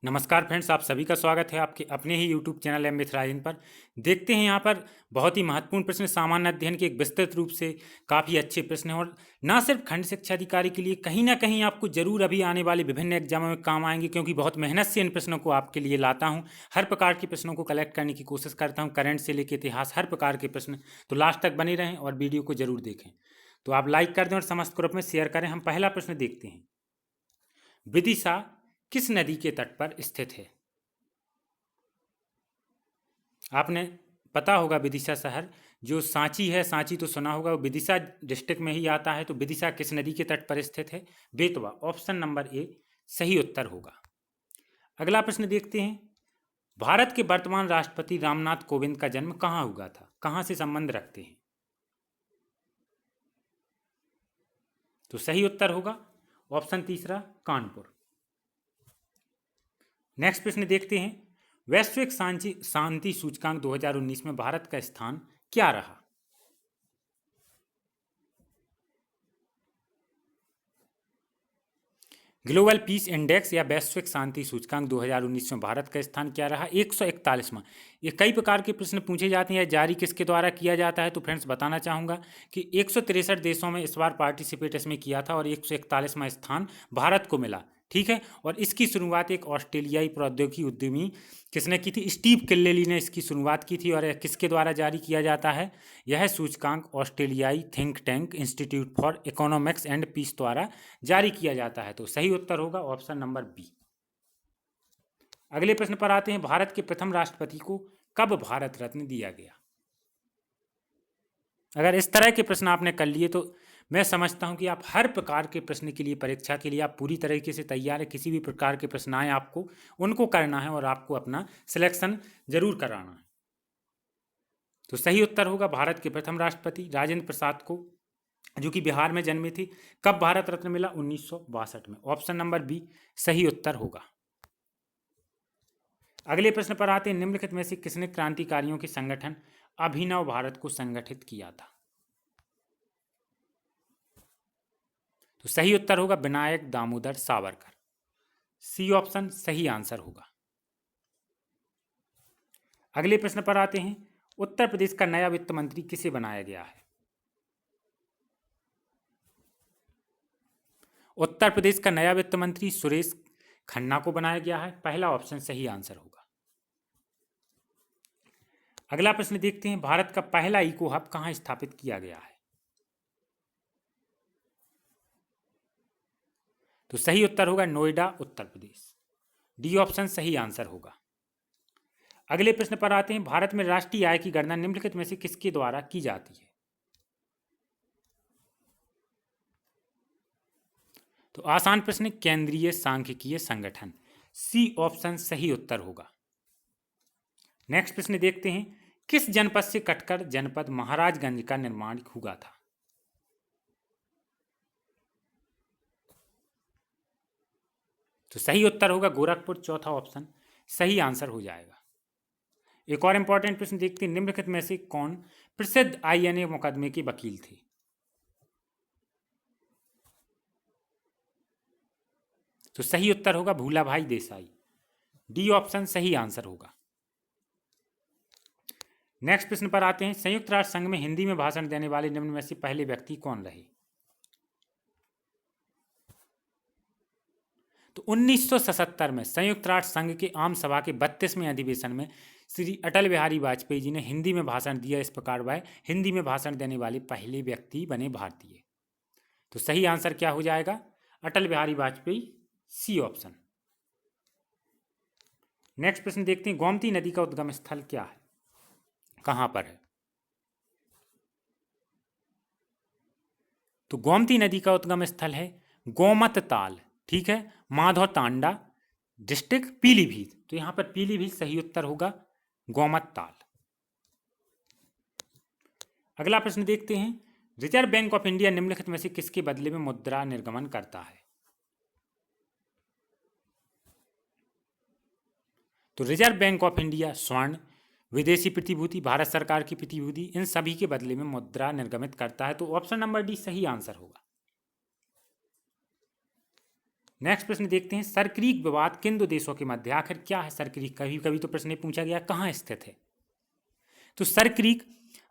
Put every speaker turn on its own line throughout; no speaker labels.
नमस्कार फ्रेंड्स, आप सभी का स्वागत है आपके अपने ही यूट्यूब चैनल एम मिथराजन पर। देखते हैं यहाँ पर बहुत ही महत्वपूर्ण प्रश्न, सामान्य अध्ययन के एक विस्तृत रूप से काफ़ी अच्छे प्रश्न हैं और ना सिर्फ खंड शिक्षा अधिकारी के लिए, कहीं ना कहीं आपको जरूर अभी आने वाले विभिन्न एग्जामों में काम आएंगे, क्योंकि बहुत मेहनत से इन प्रश्नों को आपके लिए लाता हूँ। हर प्रकार के प्रश्नों को कलेक्ट करने की कोशिश करता हूँ, करंट से लेकर इतिहास, हर प्रकार के प्रश्न। तो लास्ट तक बने रहें और वीडियो को जरूर देखें। तो आप लाइक कर दें और समस्त ग्रुप में शेयर करें। हम पहला प्रश्न देखते हैं। विदिशा किस नदी के तट पर स्थित है? आपने पता होगा विदिशा शहर जो सांची है, सांची तो सुना होगा, वो विदिशा डिस्ट्रिक्ट में ही आता है। तो विदिशा किस नदी के तट पर स्थित है? बेतवा। ऑप्शन नंबर ए सही उत्तर होगा। अगला प्रश्न देखते हैं। भारत के वर्तमान राष्ट्रपति रामनाथ कोविंद का जन्म कहाँ हुआ था? कहाँ से संबंध रखते हैं? तो सही उत्तर होगा ऑप्शन तीसरा, कानपुर। नेक्स्ट प्रश्न देखते हैं। वैश्विक शांति सूचकांक 2019 में भारत का स्थान क्या रहा? ग्लोबल पीस इंडेक्स या वैश्विक शांति सूचकांक 2019 में भारत का स्थान क्या रहा? 141वां। ये कई प्रकार के प्रश्न पूछे जाते हैं, जारी किसके द्वारा किया जाता है? तो फ्रेंड्स बताना चाहूँगा कि 163 देशों में इस बार पार्टिसिपेट इसमें किया था और 141वां स्थान भारत को मिला। ठीक है। और इसकी शुरुआत एक ऑस्ट्रेलियाई प्रौद्योगिकी उद्यमी किसने की थी? स्टीव किल्लेली ने इसकी शुरुआत की थी। और यह किसके द्वारा जारी किया जाता है? यह सूचकांक ऑस्ट्रेलियाई think tank institute for economics and peace द्वारा जारी किया जाता है। तो सही उत्तर होगा ऑप्शन नंबर बी। अगले प्रश्न पर आते हैं। भारत के प्रथम राष्ट्रपति को कब भारत रत्न दिया गया? अगर इस तरह के प्रश्न आपने कर लिए तो मैं समझता हूं कि आप हर प्रकार के प्रश्न के लिए, परीक्षा के लिए आप पूरी तरीके से तैयार है। किसी भी प्रकार के प्रश्न आए आपको उनको करना है और आपको अपना सिलेक्शन जरूर कराना है। तो सही उत्तर होगा भारत के प्रथम राष्ट्रपति राजेंद्र प्रसाद को, जो कि बिहार में जन्मे थे। कब भारत रत्न मिला? 1962 में। ऑप्शन नंबर बी सही उत्तर होगा। अगले प्रश्न पर आते हैं। निम्नलिखित में से किसने क्रांतिकारियों के संगठन अभिनव भारत को संगठित किया था? तो सही उत्तर होगा विनायक दामोदर सावरकर। सी ऑप्शन सही आंसर होगा। अगले प्रश्न पर आते हैं। उत्तर प्रदेश का नया वित्त मंत्री किसे बनाया गया है? उत्तर प्रदेश का नया वित्त मंत्री सुरेश खन्ना को बनाया गया है। पहला ऑप्शन सही आंसर होगा। अगला प्रश्न देखते हैं। भारत का पहला इको हब कहां स्थापित किया गया है? तो सही उत्तर होगा नोएडा, उत्तर प्रदेश। डी ऑप्शन सही आंसर होगा। अगले प्रश्न पर आते हैं। भारत में राष्ट्रीय आय की गणना निम्नलिखित में से किसके द्वारा की जाती है? तो आसान प्रश्न, केंद्रीय सांख्यिकीय संगठन। सी ऑप्शन सही उत्तर होगा। नेक्स्ट प्रश्न देखते हैं। किस जनपद से कटकर जनपद महाराजगंज का निर्माण हुआ था? तो सही उत्तर होगा गोरखपुर। चौथा ऑप्शन सही आंसर हो जाएगा। एक और इंपॉर्टेंट प्रश्न देखते हैं। निम्नलिखित में से कौन प्रसिद्ध आईएनए मुकदमे के वकील थे? तो सही उत्तर होगा भूलाभाई देसाई। डी ऑप्शन सही आंसर होगा। नेक्स्ट प्रश्न पर आते हैं। संयुक्त राष्ट्र संघ में हिंदी में भाषण देने वाले निम्न में से पहले व्यक्ति कौन रहे? तो 1977 में संयुक्त राष्ट्र संघ के आम सभा के 32वें अधिवेशन में श्री अटल बिहारी वाजपेयी जी ने हिंदी में भाषण दिया। इस प्रकार वह हिंदी में भाषण देने वाले पहले व्यक्ति बने भारतीय। तो सही आंसर क्या हो जाएगा? Atal Bihari Vajpayee. C option. Next प्रश्न देखते हैं। गोमती नदी का उद्गम स्थल क्या है? कहां पर है? तो गोमती नदी का उद्गम स्थल है गोमत ताल। ठीक है। माधव तांडा डिस्ट्रिक्ट पीलीभीत। तो यहां पर पीलीभीत सही उत्तर होगा गोमत ताल। अगला प्रश्न देखते हैं। रिजर्व बैंक ऑफ इंडिया निम्नलिखित में से किसके बदले में मुद्रा निर्गमन करता है? तो रिजर्व बैंक ऑफ इंडिया स्वर्ण, विदेशी प्रतिभूति, भारत सरकार की प्रतिभूति, इन सभी के बदले में मुद्रा निर्गमित करता है। तो ऑप्शन नंबर डी सही आंसर होगा। नेक्स्ट प्रश्न देखते हैं, सरक्रीक विवाद किन दो देशों के मध्य, आखिर क्या है सरक्रीक? कभी कभी तो प्रश्न पूछा गया कहाँ स्थित है। तो सरक्रीक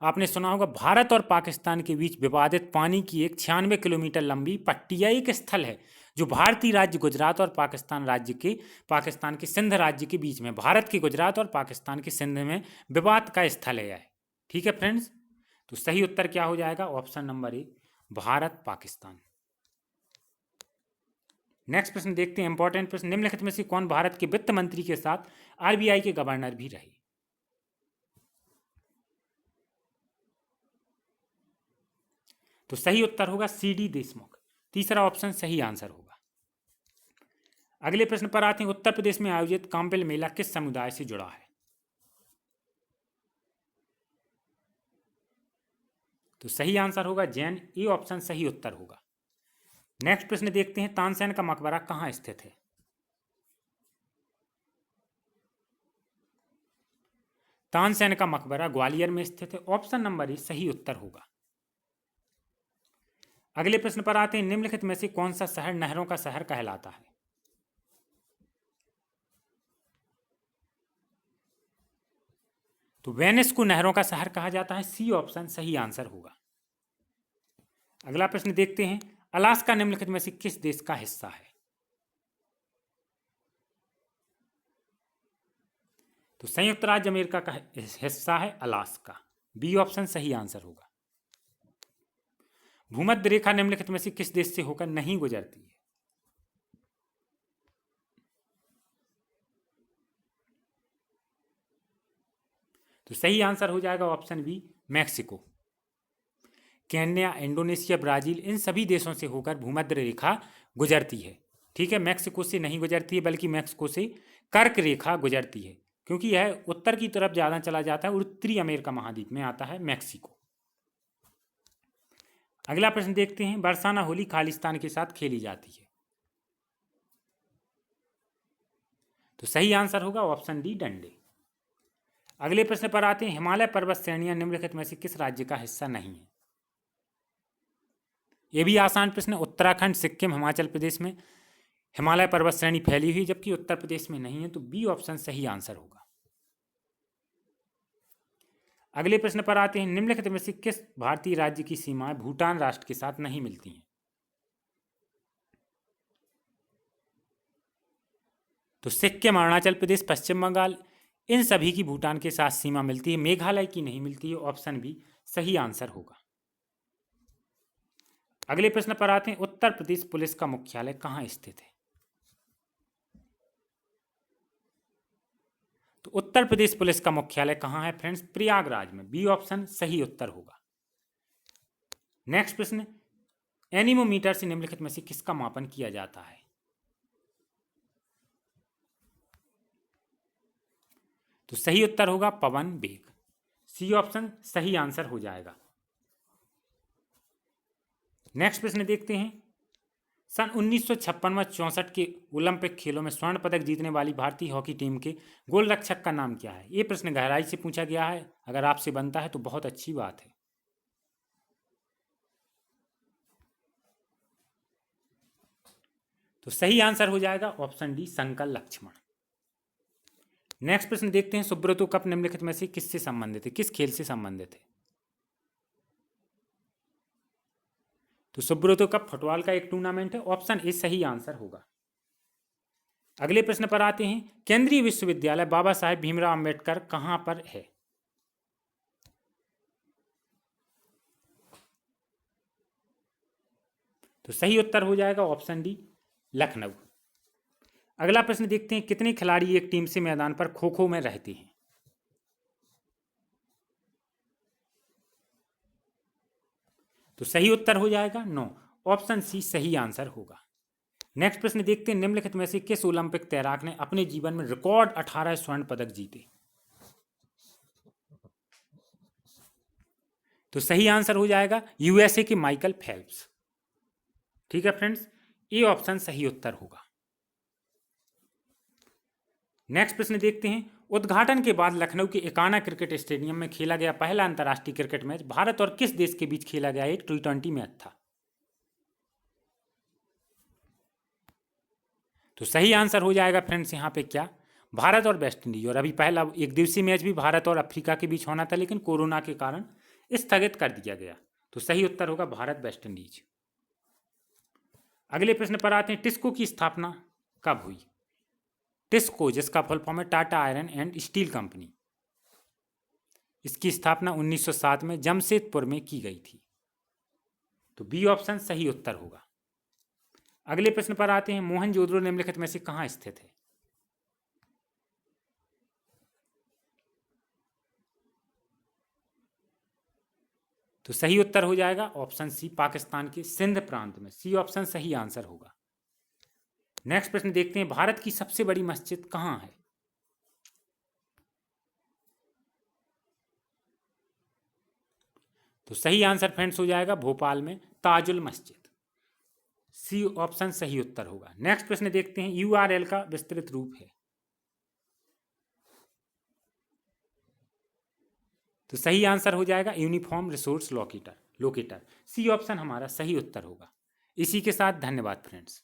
आपने सुना होगा, भारत और पाकिस्तान के बीच विवादित पानी की एक 96 किलोमीटर लंबी पट्टी या एक स्थल है जो भारतीय राज्य गुजरात और पाकिस्तान के सिंध राज्य के बीच में, भारत के गुजरात और पाकिस्तान के सिंध में विवाद का स्थल है यह। ठीक है फ्रेंड्स, तो सही उत्तर क्या हो जाएगा? Option number A, Bharat Pakistan. Next प्रश्न देखते हैं, इंपॉर्टेंट प्रश्न, निम्नलिखित में से कौन भारत के वित्त मंत्री के साथ आरबीआई के गवर्नर भी रहे? तो सही उत्तर होगा सी डी देशमुख, तीसरा ऑप्शन सही आंसर होगा। अगले प्रश्न पर आते हैं, उत्तर प्रदेश में आयोजित कांपिल मेला किस समुदाय से जुड़ा है? तो सही आंसर होगा जैन, ए ऑप्शन सही उत्तर होगा। नेक्स्ट प्रश्न देखते हैं, तानसेन का मकबरा कहाँ स्थित है? तानसेन का मकबरा ग्वालियर में स्थित है, ऑप्शन नंबर ए सही उत्तर होगा। अगले प्रश्न पर आते हैं, निम्नलिखित में से कौन सा शहर नहरों का शहर कहलाता है? तो वेनिस को नहरों का शहर कहा जाता है, सी ऑप्शन सही आंसर होगा। अगला प्रश्न देखते हैं, अलास्का निम्नलिखित में से किस देश का हिस्सा है? तो संयुक्त राज्य अमेरिका का हिस्सा है अलास्का, बी ऑप्शन सही आंसर होगा। भूमध्य रेखा निम्नलिखित में से किस देश से होकर नहीं गुजरती है? तो सही आंसर हो जाएगा option B, Mexico. Kenya, Indonesia, Brazil, इन सभी देशों से होकर भूमध्य रेखा गुजरती है। ठीक है, मैक्सिको से नहीं गुजरती है, बल्कि मैक्सिको से कर्क रेखा गुजरती है, क्योंकि यह उत्तर की तरफ ज़्यादा चला जाता है और उत्तरी अमेरिका महाद्वीप में आता है मैक्सिको। अगला प्रश्न देखते हैं, बरसाना होली खालिस्तान के साथ खेली जाती है? तो सही आंसर होगा ऑप्शन डी, डंडे। अगले प्रश्न पर आते हैं, हिमालय पर्वत श्रेणियां निम्नलिखित में से किस राज्य का हिस्सा नहीं है? यह भी आसान प्रश्न, उत्तराखंड, सिक्किम, हिमाचल प्रदेश में हिमालय पर्वत श्रेणी फैली हुई, जबकि उत्तर प्रदेश में नहीं है, तो बी ऑप्शन सही आंसर होगा। अगले प्रश्न पर आते हैं, निम्नलिखित में से किस भारतीय राज्य की सीमाएं भूटान राष्ट्र के साथ नहीं मिलती हैं? तो सिक्किम, अरुणाचल प्रदेश, पश्चिम बंगाल, इन सभी की भूटान के साथ सीमा मिलती है, मेघालय की नहीं मिलती है, ऑप्शन बी सही आंसर होगा। अगले प्रश्न पर आते हैं, उत्तर प्रदेश पुलिस का मुख्यालय कहाँ स्थित है? तो उत्तर प्रदेश पुलिस का मुख्यालय कहाँ है फ्रेंड्स? प्रयागराज में, बी ऑप्शन सही उत्तर होगा। नेक्स्ट प्रश्न, एनीमोमीटर से निम्नलिखित में से किसका मापन किया जाता है? तो सही उत्तर होगा पवन वेग, सी ऑप्शन सही आंसर हो जाएगा। नेक्स्ट प्रश्न देखते हैं, सन 1956 व 64 के ओलंपिक खेलों में स्वर्ण पदक जीतने वाली भारतीय हॉकी टीम के गोलरक्षक का नाम क्या है? ये प्रश्न गहराई से पूछा गया है, अगर आपसे बनता है तो बहुत अच्छी बात है। तो सही आंसर हो जाएगा option D, Shankar Lakshman. Next प्रश्न देखते हैं, सुब्रतो कप निम्नलिखित में से किससे संबंधित है, किस खेल से संबंधित है? तो सुब्रतो कप फुटबॉल का एक टूर्नामेंट है, ऑप्शन ए सही आंसर होगा। अगले प्रश्न पर आते हैं, केंद्रीय विश्वविद्यालय बाबा साहेब भीमराव अंबेडकर कहां पर है? तो सही उत्तर हो जाएगा ऑप्शन डी, लखनऊ। अगला प्रश्न देखते हैं, कितने खिलाड़ी एक टीम से मैदान पर खो खो में रहते हैं? तो सही उत्तर हो जाएगा 9, ऑप्शन सी सही आंसर होगा। नेक्स्ट प्रश्न देखते हैं, निम्नलिखित में से किस ओलंपिक तैराक ने अपने जीवन में रिकॉर्ड 18 स्वर्ण पदक जीते? तो सही आंसर हो जाएगा यूएसए के माइकल फेल्प्स। ठीक है फ्रेंड्स, ए ऑप्शन सही उत्तर होगा। नेक्स्ट प्रश्न देखते हैं, उद्घाटन के बाद लखनऊ के एकाना क्रिकेट स्टेडियम में खेला गया पहला अंतर्राष्ट्रीय क्रिकेट मैच भारत और किस देश के बीच खेला गया एक T20 मैच था? तो सही आंसर हो जाएगा फ्रेंड्स यहाँ पे क्या, भारत और वेस्ट इंडीज। और अभी पहला एक दिवसीय मैच भी भारत और अफ्रीका के बीच होना था, लेकिन कोरोना के कारण स्थगित कर दिया गया। तो सही उत्तर होगा भारत वेस्ट इंडीज। अगले प्रश्न पर आते हैं, टिस्को की स्थापना कब हुई? टिस्को, जिसका फुल फॉर्म है Tata iron and steel company, इसकी स्थापना 1907 में जमशेदपुर में की गई थी। तो बी ऑप्शन सही उत्तर होगा। अगले प्रश्न पर आते हैं, मोहनजोदड़ो निम्नलिखित में से कहाँ स्थित है? तो सही उत्तर हो जाएगा ऑप्शन सी, पाकिस्तान के सिंध प्रांत में। सी ऑप्शन सही आंसर होगा। नेक्स्ट प्रश्न देखते हैं, भारत की सबसे बड़ी मस्जिद कहाँ है? तो सही आंसर फ्रेंड्स हो जाएगा भोपाल में ताजुल मस्जिद। सी ऑप्शन सही उत्तर होगा। नेक्स्ट प्रश्न देखते हैं, यूआरएल का विस्तृत रूप है? तो सही आंसर हो जाएगा uniform resource locator. C option हमारा सही उत्तर होगा। इसी के साथ धन्यवाद फ्रेंड्स।